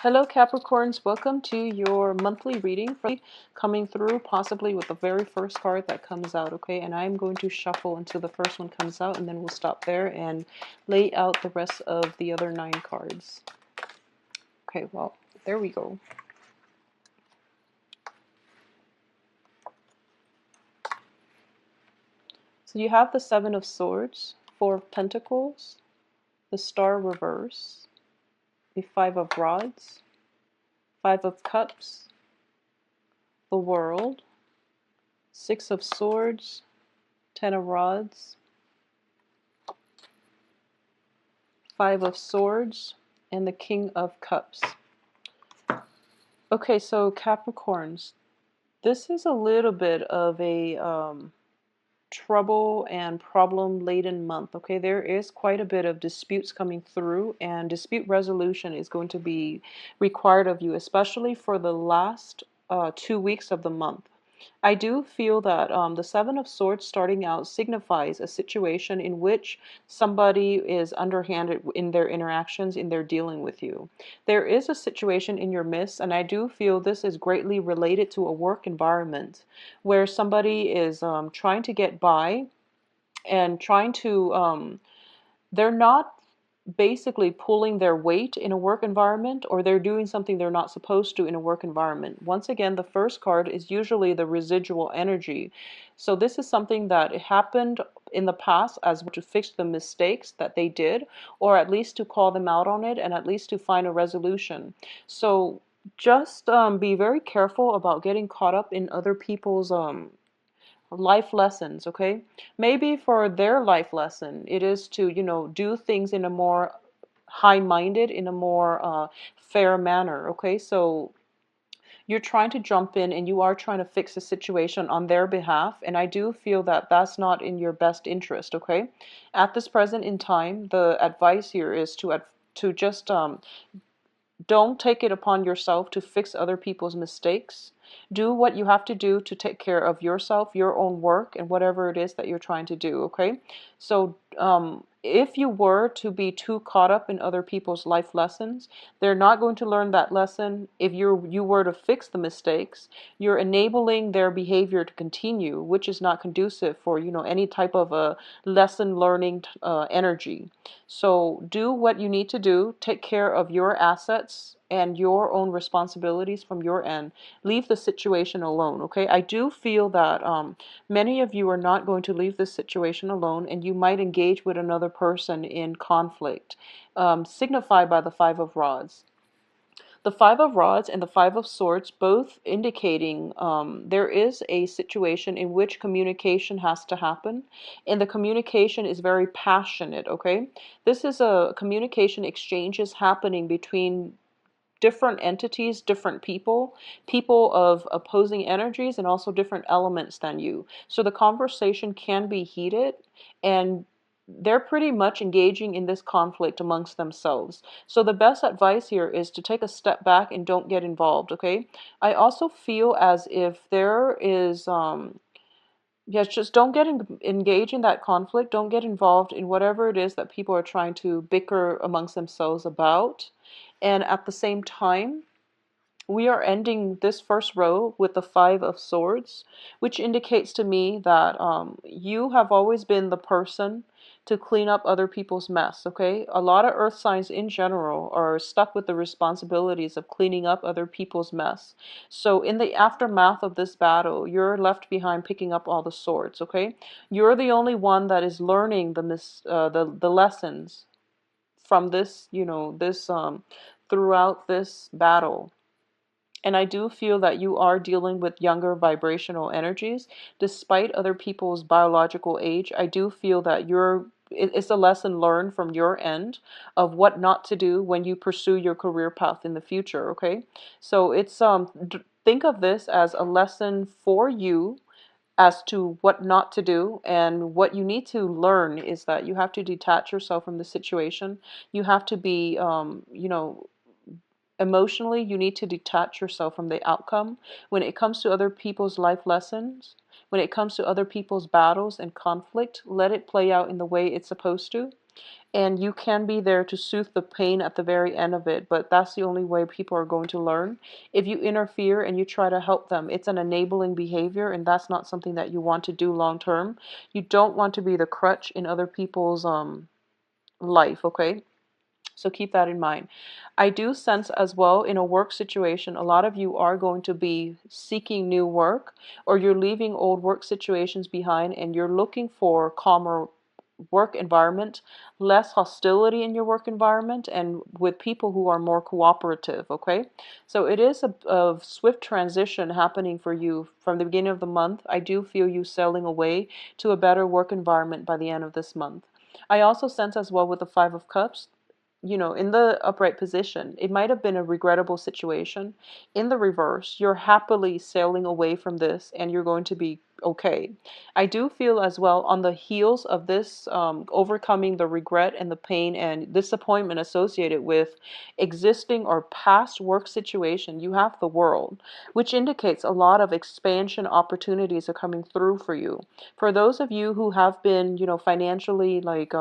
Hello Capricorns, welcome to your monthly reading coming through possibly with the very first card that comes out, okay? And I'm going to shuffle until the first one comes out and then we'll stop there and lay out the rest of the other 9 cards. Okay, well, there we go. So you have the 7 of Swords, 4 of Pentacles, the Star reverse, the 5 of Rods, 5 of Cups, the World, 6 of Swords, 10 of Rods, 5 of Swords, and the King of Cups. Okay, so Capricorns, this is a little bit of a trouble and problem-laden month, okay? There is quite a bit of disputes coming through, and dispute resolution is going to be required of you, especially for the last 2 weeks of the month. I do feel that the 7 of Swords starting out signifies a situation in which somebody is underhanded in their interactions, in their dealing with you. There is a situation in your midst, and I do feel this is greatly related to a work environment where somebody is trying to get by and trying to, they're not basically pulling their weight in a work environment, or they're doing something they're not supposed to in a work environment. Once again, the first card is usually the residual energy. So this is something that happened in the past as to fix the mistakes that they did, or at least to call them out on it and at least to find a resolution. So just be very careful about getting caught up in other people's life lessons, okay? Maybe for their life lesson, it is to, do things in a more high-minded, in a more fair manner, okay? So you're trying to jump in and you are trying to fix the situation on their behalf, and I do feel that that's not in your best interest, okay? At this present in time, the advice here is to just don't take it upon yourself to fix other people's mistakes. Do what you have to do to take care of yourself, your own work, and whatever it is that you're trying to do, okay? So, if you were to be too caught up in other people's life lessons, they're not going to learn that lesson. If you were to fix the mistakes, you're enabling their behavior to continue, which is not conducive for, any type of a lesson learning energy. So do what you need to do, take care of your assets and your own responsibilities from your end. Leave the situation alone, okay? I do feel that many of you are not going to leave this situation alone, and you might engage with another person in conflict, signified by the 5 of Rods. The 5 of Rods and the 5 of Swords both indicating there is a situation in which communication has to happen, and the communication is very passionate, okay? This is a communication exchanges happening between different entities, different people, people of opposing energies, and also different elements than you. So the conversation can be heated, and they're pretty much engaging in this conflict amongst themselves. So the best advice here is to take a step back and don't get involved, okay? I also feel as if there is yes, just don't get engaged in that conflict. Don't get involved in whatever it is that people are trying to bicker amongst themselves about. And at the same time, we are ending this first row with the 5 of Swords, which indicates to me that you have always been the person to clean up other people's mess, okay? A lot of earth signs in general are stuck with the responsibilities of cleaning up other people's mess. So in the aftermath of this battle, you're left behind picking up all the swords, okay? You're the only one that is learning the lessons from this, throughout this battle. And I do feel that you are dealing with younger vibrational energies. Despite other people's biological age, I do feel that it's a lesson learned from your end of what not to do when you pursue your career path in the future, okay? So it's think of this as a lesson for you as to what not to do, and what you need to learn is that you have to detach yourself from the situation. You have to be emotionally, you need to detach yourself from the outcome. When it comes to other people's life lessons, when it comes to other people's battles and conflict, let it play out in the way it's supposed to. And you can be there to soothe the pain at the very end of it, but that's the only way people are going to learn. If you interfere and you try to help them, it's an enabling behavior, and that's not something that you want to do long term. You don't want to be the crutch in other people's life, okay? So keep that in mind. I do sense as well in a work situation, a lot of you are going to be seeking new work, or you're leaving old work situations behind and you're looking for calmer work environment, less hostility in your work environment, and with people who are more cooperative, okay? So it is a swift transition happening for you from the beginning of the month. I do feel you sailing away to a better work environment by the end of this month. I also sense as well with the Five of Cups, in the upright position, it might have been a regrettable situation. In the reverse, you're happily sailing away from this and you're going to be okay. I do feel as well on the heels of this, overcoming the regret and the pain and disappointment associated with existing or past work situation, you have the World, which indicates a lot of expansion opportunities are coming through for you. For those of you who have been, financially like,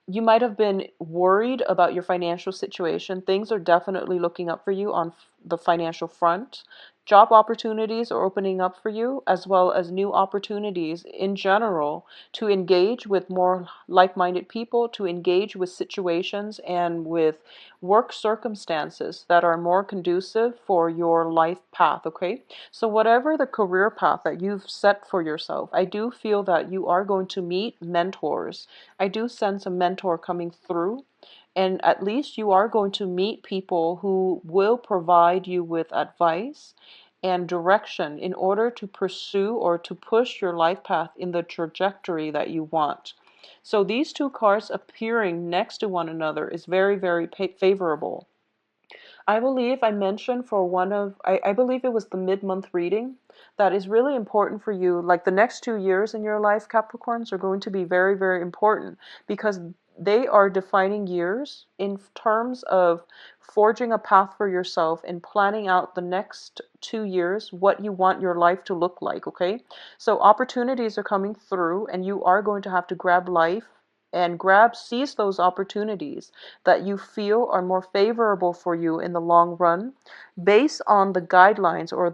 you might have been worried about your financial situation. Things are definitely looking up for you on the financial front. Job opportunities are opening up for you, as well as new opportunities in general to engage with more like minded people, to engage with situations and with work circumstances that are more conducive for your life path, okay? So, whatever the career path that you've set for yourself, I do feel that you are going to meet mentors. I do sense a mentor coming through, and at least you are going to meet people who will provide you with advice and direction in order to pursue or to push your life path in the trajectory that you want. So these two cards appearing next to one another is very, very favorable. I believe I mentioned for I believe it was the mid-month reading that is really important for you. Like the next 2 years in your life, Capricorns, are going to be very, very important because they are defining years in terms of forging a path for yourself and planning out the next 2 years, what you want your life to look like, okay? So opportunities are coming through and you are going to have to grab life and seize those opportunities that you feel are more favorable for you in the long run based on the guidelines or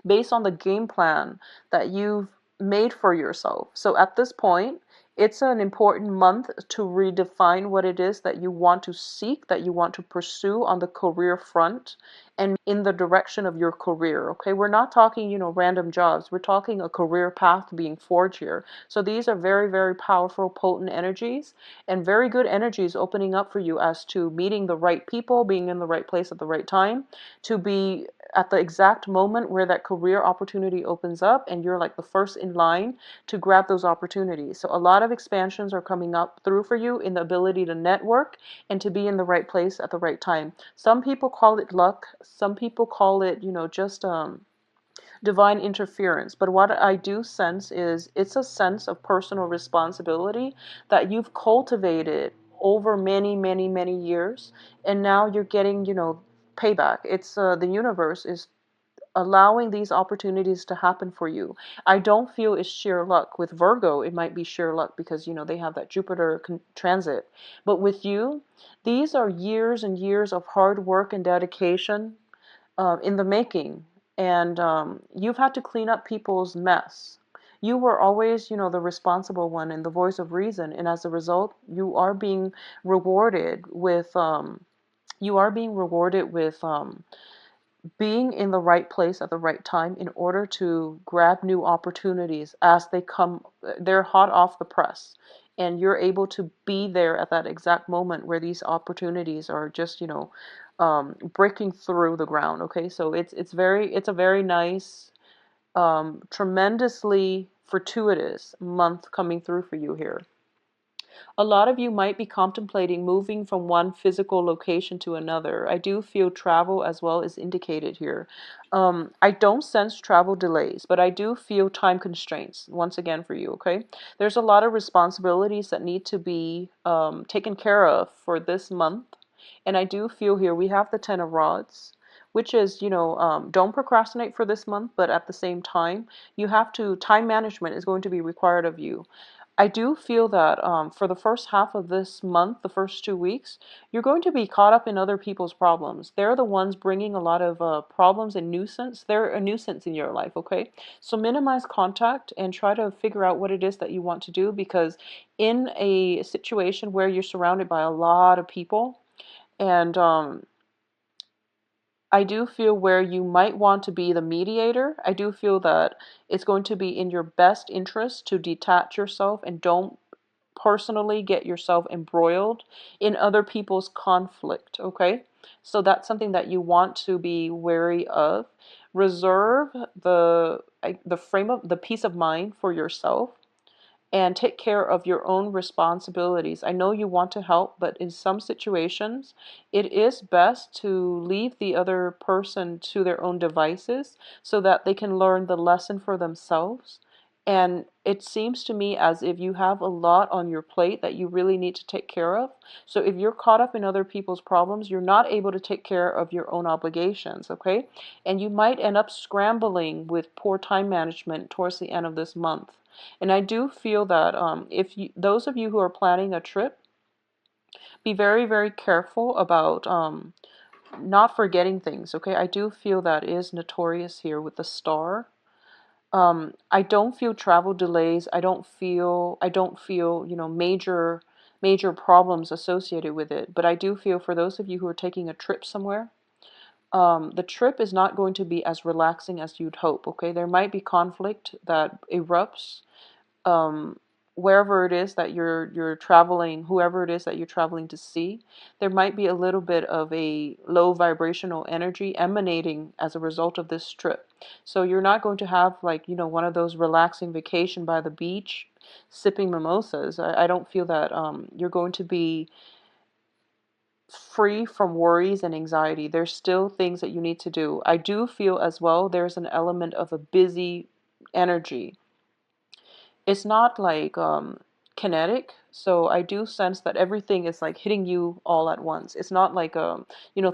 based on the game plan that you've made for yourself. So at this point, it's an important month to redefine what it is that you want to seek, that you want to pursue on the career front and in the direction of your career. Okay, we're not talking, random jobs. We're talking a career path being forged here. So these are very, very powerful, potent energies and very good energies opening up for you as to meeting the right people, being in the right place at the right time, to be at the exact moment where that career opportunity opens up and you're like the first in line to grab those opportunities. So a lot of expansions are coming up through for you in the ability to network and to be in the right place at the right time. Some people call it luck. Some people call it, just divine interference. But what I do sense is it's a sense of personal responsibility that you've cultivated over many, many, many years, and now you're getting, payback. It's the universe is allowing these opportunities to happen for you. I don't feel it's sheer luck. With Virgo, it might be sheer luck because, they have that Jupiter transit. But with you, these are years and years of hard work and dedication in the making. And you've had to clean up people's mess. You were always, the responsible one and the voice of reason. And as a result, rewarded with, you are being rewarded with being in the right place at the right time in order to grab new opportunities as they come. They're hot off the press, and you're able to be there at that exact moment where these opportunities are just, breaking through the ground. Okay, so it's a very nice, tremendously fortuitous month coming through for you here. A lot of you might be contemplating moving from one physical location to another. I do feel travel as well is indicated here. I don't sense travel delays, but I do feel time constraints once again for you, okay? There's a lot of responsibilities that need to be taken care of for this month. And I do feel here we have the Ten of Rods, which is, don't procrastinate for this month, but at the same time, time management is going to be required of you. I do feel that for the first half of this month, the first 2 weeks, you're going to be caught up in other people's problems. They're the ones bringing a lot of problems and nuisance. They're a nuisance in your life, okay? So minimize contact and try to figure out what it is that you want to do, because in a situation where you're surrounded by a lot of people, and I do feel where you might want to be the mediator. I do feel that it's going to be in your best interest to detach yourself and don't personally get yourself embroiled in other people's conflict, okay? So that's something that you want to be wary of. Reserve the frame of the peace of mind for yourself, and take care of your own responsibilities. I know you want to help, but in some situations, it is best to leave the other person to their own devices so that they can learn the lesson for themselves. And it seems to me as if you have a lot on your plate that you really need to take care of. So if you're caught up in other people's problems, you're not able to take care of your own obligations, okay? And you might end up scrambling with poor time management towards the end of this month. And I do feel that if you, those of you who are planning a trip, be very, very careful about not forgetting things, okay? I do feel that is notorious here with the star. I don't feel travel delays. I don't feel, major problems associated with it. But I do feel for those of you who are taking a trip somewhere, the trip is not going to be as relaxing as you'd hope, okay? There might be conflict that erupts um, wherever it is that you're traveling, whoever it is that you're traveling to see, there might be a little bit of a low vibrational energy emanating as a result of this trip. So you're not going to have like, one of those relaxing vacation by the beach, sipping mimosas. I don't feel that you're going to be free from worries and anxiety. There's still things that you need to do. I do feel as well there's an element of a busy energy. It's not like kinetic, so I do sense that everything is like hitting you all at once. It's not like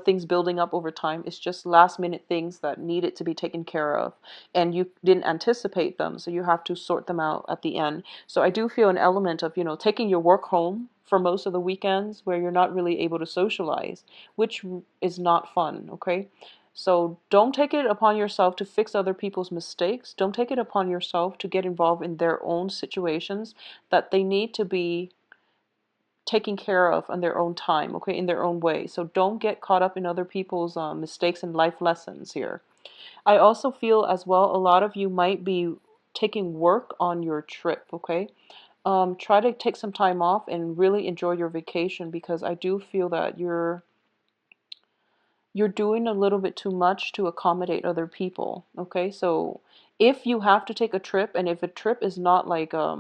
things building up over time. It's just last minute things that needed to be taken care of, and you didn't anticipate them, so you have to sort them out at the end. So I do feel an element of taking your work home for most of the weekends where you're not really able to socialize, which is not fun, okay? So don't take it upon yourself to fix other people's mistakes. Don't take it upon yourself to get involved in their own situations that they need to be taken care of on their own time, okay, in their own way. So don't get caught up in other people's mistakes and life lessons here. I also feel as well a lot of you might be taking work on your trip, okay? Try to take some time off and really enjoy your vacation, because I do feel that you're doing a little bit too much to accommodate other people. Okay, so if you have to take a trip, and if a trip is not like a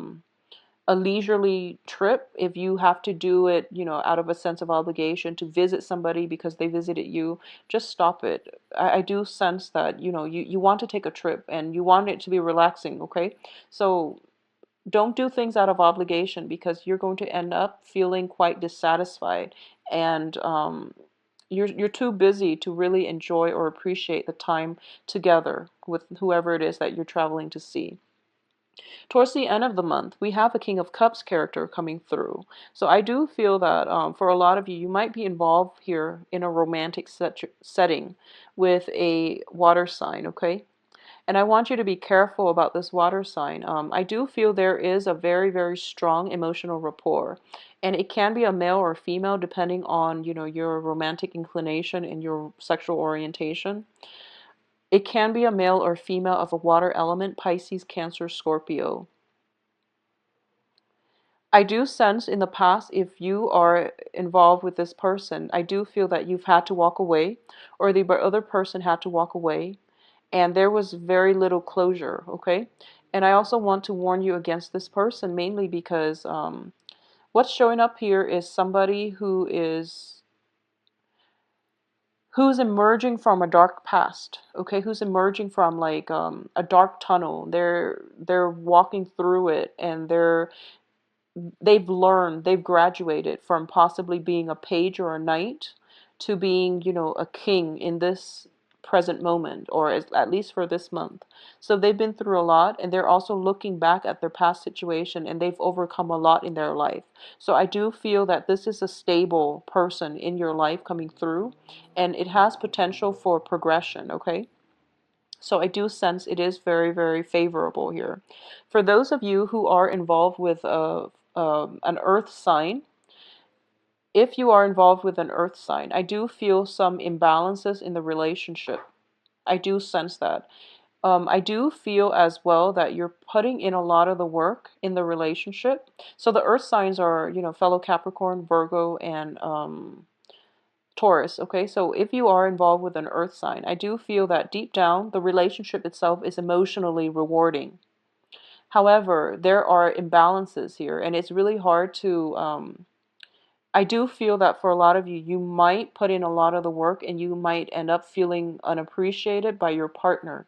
leisurely trip, if you have to do it, out of a sense of obligation to visit somebody because they visited you, just stop it. I do sense that you want to take a trip and you want it to be relaxing. Okay, so don't do things out of obligation, because you're going to end up feeling quite dissatisfied, and you're too busy to really enjoy or appreciate the time together with whoever it is that you're traveling to see. Towards the end of the month, we have a King of Cups character coming through. So I do feel that for a lot of you, you might be involved here in a romantic setting with a water sign, okay? And I want you to be careful about this water sign. I do feel there is a very, very strong emotional rapport. And it can be a male or female depending on, your romantic inclination and your sexual orientation. It can be a male or female of a water element, Pisces, Cancer, Scorpio. I do sense in the past, if you are involved with this person, I do feel that you've had to walk away, or the other person had to walk away, and there was very little closure, okay? And I also want to warn you against this person, mainly because what's showing up here is somebody who's emerging from a dark past, okay? Who's emerging from like a dark tunnel. They're walking through it, and they've graduated from possibly being a page or a knight to being, a king in this present moment, or at least for this month. So they've been through a lot, and they're also looking back at their past situation, and they've overcome a lot in their life. So I do feel that this is a stable person in your life coming through, and it has potential for progression, okay? So I do sense it is very, very favorable here. For those of you who are involved with an earth sign, if you are involved with an earth sign, I do feel some imbalances in the relationship. I do sense that. I do feel as well that you're putting in a lot of the work in the relationship. So the earth signs are, fellow Capricorn, Virgo, and Taurus. Okay, so if you are involved with an earth sign, I do feel that deep down, the relationship itself is emotionally rewarding. However, there are imbalances here, and it's really hard to. I do feel that for a lot of you, you might put in a lot of the work and you might end up feeling unappreciated by your partner.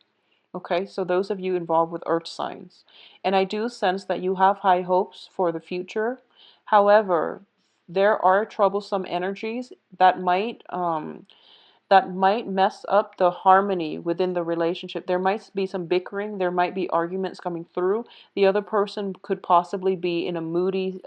Okay, so those of you involved with earth signs. And I do sense that you have high hopes for the future. However, there are troublesome energies that might mess up the harmony within the relationship. There might be some bickering, there might be arguments coming through. The other person could possibly be in a moody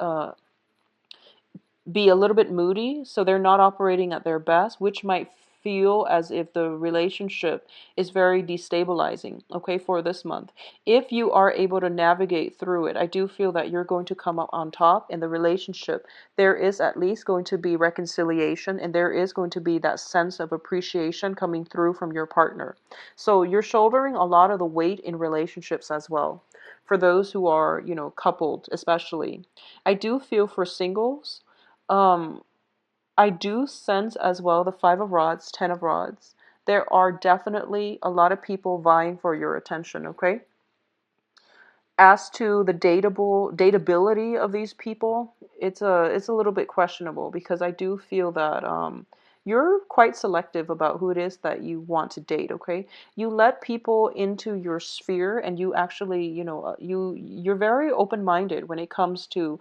be a little bit moody, so they're not operating at their best, which might feel as if the relationship is very destabilizing, okay, for this month. If you are able to navigate through it, I do feel that you're going to come up on top in the relationship. There is at least going to be reconciliation, and there is going to be that sense of appreciation coming through from your partner. So you're shouldering a lot of the weight in relationships as well. For those who are, coupled, especially. I do feel for singles, um, I do sense as well the Five of Rods, Ten of Rods. There are definitely a lot of people vying for your attention, okay? As to the dateability of these people, it's a little bit questionable because I do feel that you're quite selective about who it is that you want to date, okay? You let people into your sphere, and you actually, you're very open-minded when it comes to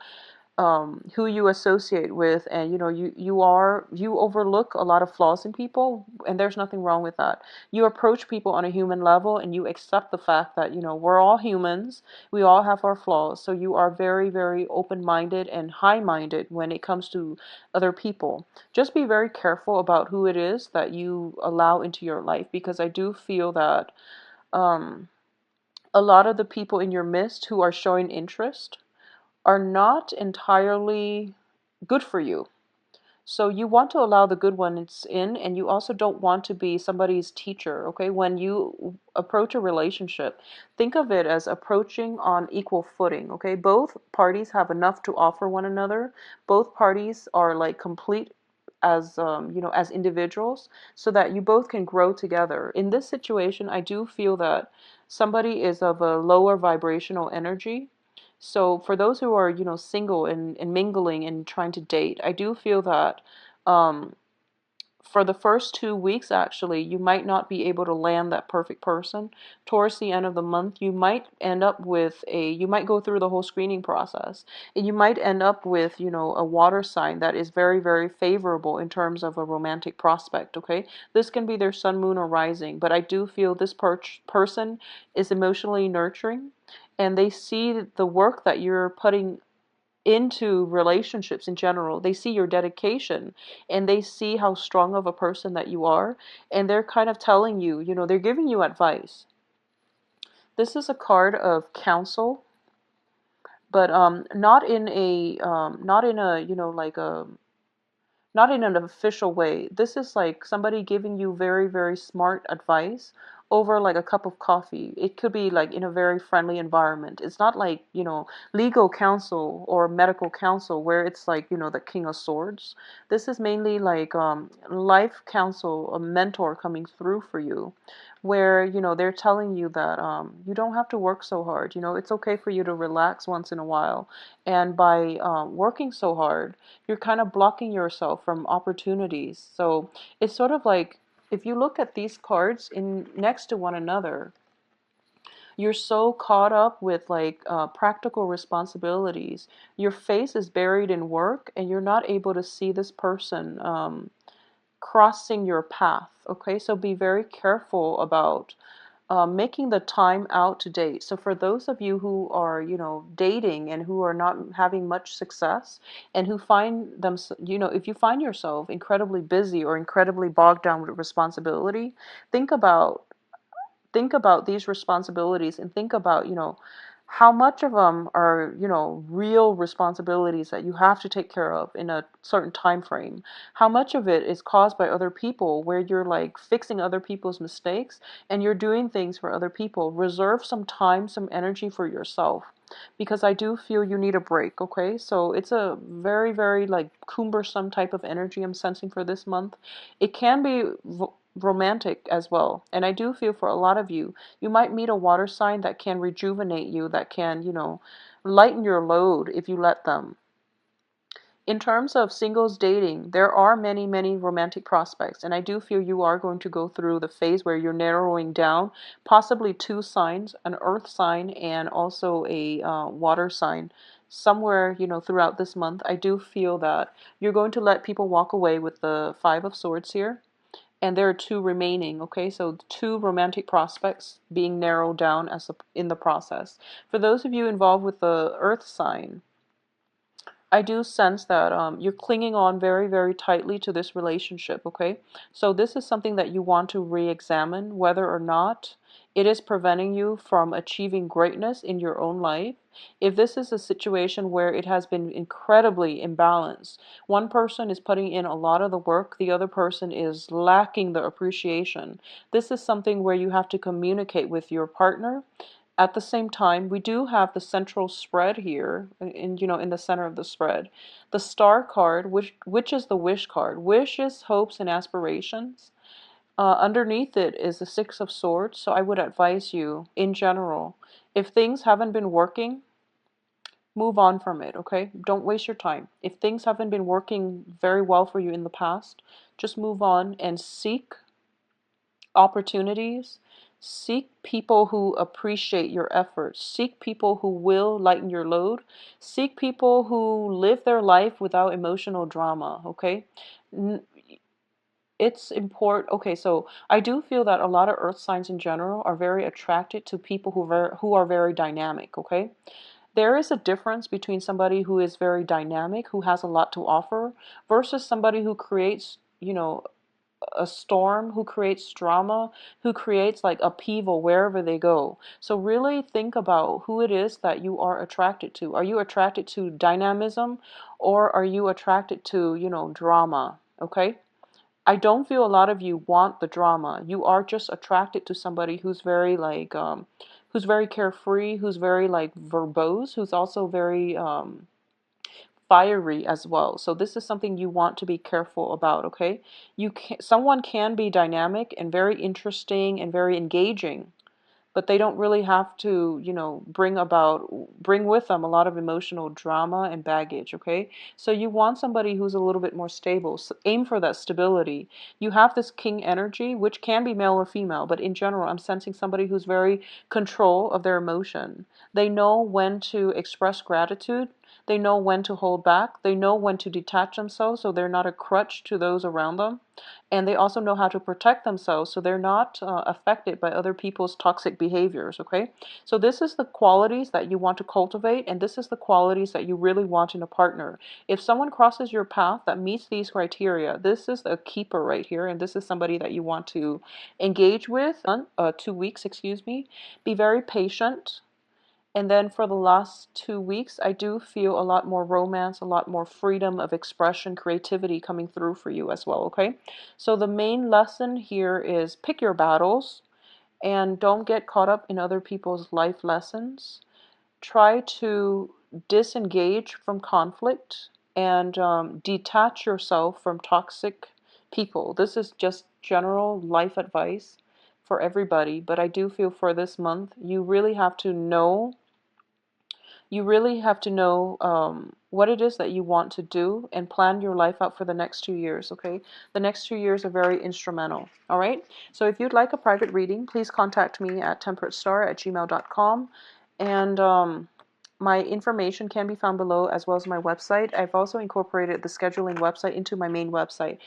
who you associate with, and you overlook a lot of flaws in people, and there's nothing wrong with that. You approach people on a human level, and you accept the fact that we're all humans, we all have our flaws, so you are very, very open-minded and high-minded when it comes to other people. Just be very careful about who it is that you allow into your life, because I do feel that um, a lot of the people in your midst who are showing interest are not entirely good for you. So you want to allow the good ones in, and you also don't want to be somebody's teacher, okay? When you approach a relationship, think of it as approaching on equal footing, okay? Both parties have enough to offer one another. Both parties are like complete as as individuals, so that you both can grow together. In this situation, I do feel that somebody is of a lower vibrational energy. So for those who are, single and mingling and trying to date, I do feel that um, for the first 2 weeks, actually, you might not be able to land that perfect person. Towards the end of the month, you might go through the whole screening process, and you might end up with, a water sign that is very, very favorable in terms of a romantic prospect, okay? This can be their sun, moon, or rising, but I do feel this person is emotionally nurturing, and they see the work that you're putting into relationships in general. They see your dedication, and they see how strong of a person that you are, and they're kind of telling you, they're giving you advice. This is a card of counsel, but not in a, like a not in an official way. This is like somebody giving you very, very smart advice over like a cup of coffee. It could be like in a very friendly environment. It's not like, legal counsel or medical counsel where it's like, the King of Swords. This is mainly like life counsel, a mentor coming through for you, where, they're telling you that you don't have to work so hard. It's okay for you to relax once in a while. And by working so hard, you're kind of blocking yourself from opportunities. So it's sort of like, if you look at these cards in next to one another, you're so caught up with like practical responsibilities. Your face is buried in work, and you're not able to see this person crossing your path. Okay, so be very careful about making the time out to date. So for those of you who are, dating and who are not having much success and who find them, if you find yourself incredibly busy or incredibly bogged down with responsibility, think about these responsibilities and think about, how much of them are, real responsibilities that you have to take care of in a certain time frame. How much of it is caused by other people where you're like fixing other people's mistakes and you're doing things for other people. Reserve some time, some energy for yourself, because I do feel you need a break, okay? So it's a very, very like cumbersome type of energy I'm sensing for this month. It can be romantic as well. And I do feel for a lot of you, you might meet a water sign that can rejuvenate you, that can, lighten your load if you let them. In terms of singles dating, there are many, many romantic prospects, and I do feel you are going to go through the phase where you're narrowing down possibly two signs, an earth sign and also a water sign. Somewhere, throughout this month, I do feel that you're going to let people walk away with the Five of Swords here. And there are two remaining, okay? So two romantic prospects being narrowed down in the process. For those of you involved with the earth sign, I do sense that you're clinging on very, very tightly to this relationship, okay? So this is something that you want to re-examine whether or not it is preventing you from achieving greatness in your own life. If this is a situation where it has been incredibly imbalanced, one person is putting in a lot of the work, the other person is lacking the appreciation. This is something where you have to communicate with your partner. At the same time, we do have the central spread here, in the center of the spread. The star card, which is the wish card. Wishes, hopes, and aspirations. Underneath it is the Six of Swords. So I would advise you, in general, if things haven't been working, move on from it, okay? Don't waste your time. If things haven't been working very well for you in the past, just move on and seek opportunities. Seek people who appreciate your efforts. Seek people who will lighten your load. Seek people who live their life without emotional drama, okay? It's important. Okay, so I do feel that a lot of earth signs in general are very attracted to people who are very dynamic, okay? There is a difference between somebody who is very dynamic, who has a lot to offer, versus somebody who creates, a storm, who creates drama, who creates like upheaval wherever they go. So really think about who it is that you are attracted to. Are you attracted to dynamism, or are you attracted to, drama? Okay? I don't feel a lot of you want the drama. You are just attracted to somebody who's very like who's very carefree, who's very like verbose, who's also very fiery as well. So this is something you want to be careful about, okay? Someone can be dynamic and very interesting and very engaging, but they don't really have to, bring with them a lot of emotional drama and baggage, okay? So you want somebody who's a little bit more stable. So aim for that stability. You have this king energy, which can be male or female, but in general, I'm sensing somebody who's very control of their emotion. They know when to express gratitude. They know when to hold back. They know when to detach themselves so they're not a crutch to those around them. And they also know how to protect themselves so they're not affected by other people's toxic behaviors, okay? So this is the qualities that you want to cultivate, and this is the qualities that you really want in a partner. If someone crosses your path that meets these criteria, this is a keeper right here, and this is somebody that you want to engage with. 2 weeks, excuse me. Be very patient. And then for the last 2 weeks, I do feel a lot more romance, a lot more freedom of expression, creativity coming through for you as well, okay? So the main lesson here is pick your battles and don't get caught up in other people's life lessons. Try to disengage from conflict and detach yourself from toxic people. This is just general life advice for everybody, but I do feel for this month, you really have to know what it is that you want to do and plan your life out for the next 2 years, okay? The next 2 years are very instrumental, all right? So if you'd like a private reading, please contact me at temperatestar@gmail.com. And my information can be found below as well as my website. I've also incorporated the scheduling website into my main website.